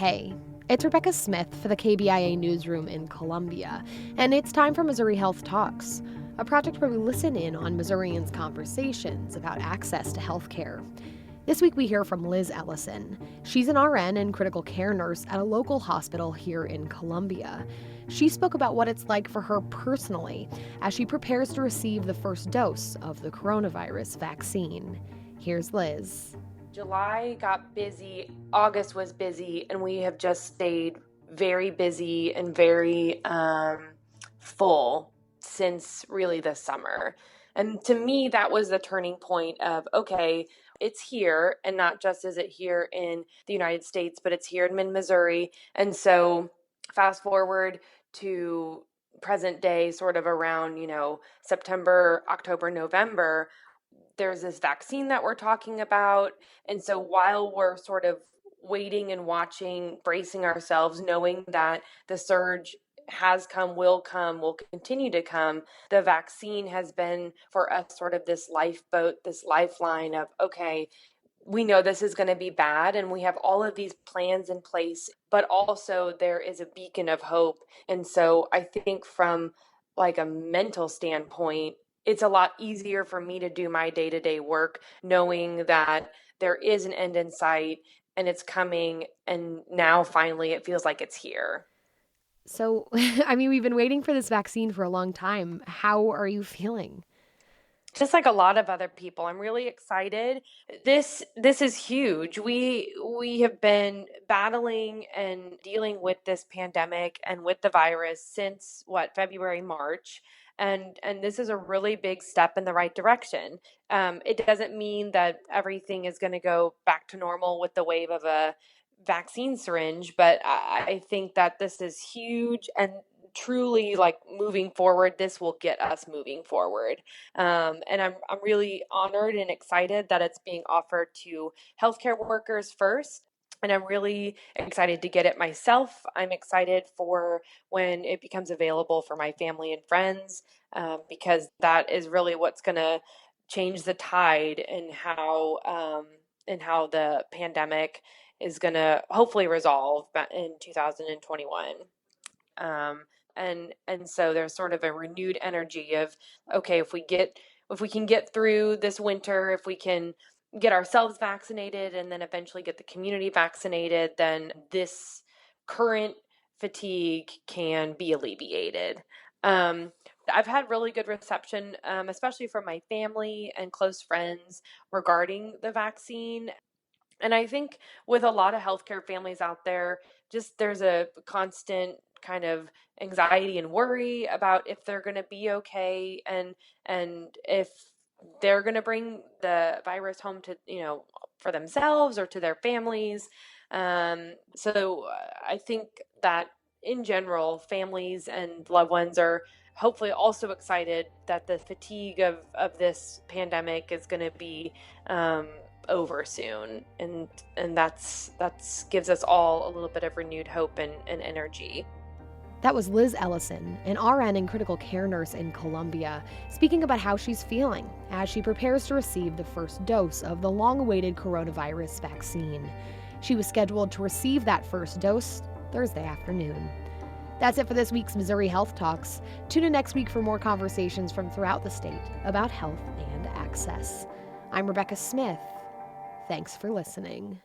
Hey, it's Rebecca Smith for the KBIA Newsroom in Columbia, and it's time for Missouri Health Talks, a project where we listen in on Missourians' conversations about access to health care. This week we hear from Liz Ellison. She's an RN and critical care nurse at a local hospital here in Columbia. She spoke about what it's like for her personally as she prepares to receive the first dose of the coronavirus vaccine. Here's Liz. July got busy, August was busy, and we have just stayed very busy and very full since really the summer. And to me, that was the turning point of, okay, it's here, and not just is it here in the United States, but it's here in Missouri. And so fast forward to present day, sort of around, September, October, November, there's this vaccine that we're talking about. And so while we're sort of waiting and watching, bracing ourselves, knowing that the surge has come, will continue to come, the vaccine has been for us sort of this lifeboat, this lifeline of, okay, we know this is going to be bad and we have all of these plans in place, but also there is a beacon of hope. And so I think from like a mental standpoint, it's a lot easier for me to do my day-to-day work knowing that there is an end in sight and it's coming, and now finally it feels like it's here. So, we've been waiting for this vaccine for a long time. How are you feeling? Just like a lot of other people, I'm really excited. This is huge. We have been battling and dealing with this pandemic and with the virus since February, March. And this is a really big step in the right direction. It doesn't mean that everything is going to go back to normal with the wave of a vaccine syringe, but I think that this is huge, and truly, like, moving forward, this will get us moving forward. And I'm really honored and excited that it's being offered to healthcare workers first. And I'm really excited to get it myself. I'm excited for when it becomes available for my family and friends, because that is really what's going to change the tide in how the pandemic is going to hopefully resolve in 2021. And so there's sort of a renewed energy of, okay, if we can get through this winter, if we can get ourselves vaccinated and then eventually get the community vaccinated, then this current fatigue can be alleviated. I've had really good reception, especially from my family and close friends regarding the vaccine. And I think with a lot of healthcare families out there, just there's a constant kind of anxiety and worry about if they're going to be okay, and if they're going to bring the virus home to, for themselves or to their families. So I think that in general, families and loved ones are hopefully also excited that the fatigue of this pandemic is going to be over soon, and that's gives us all a little bit of renewed hope and energy. That was Liz Ellison, an RN and critical care nurse in Columbia, speaking about how she's feeling as she prepares to receive the first dose of the long-awaited coronavirus vaccine. She was scheduled to receive that first dose Thursday afternoon. That's it for this week's Missouri Health Talks. Tune in next week for more conversations from throughout the state about health and access. I'm Rebecca Smith. Thanks for listening.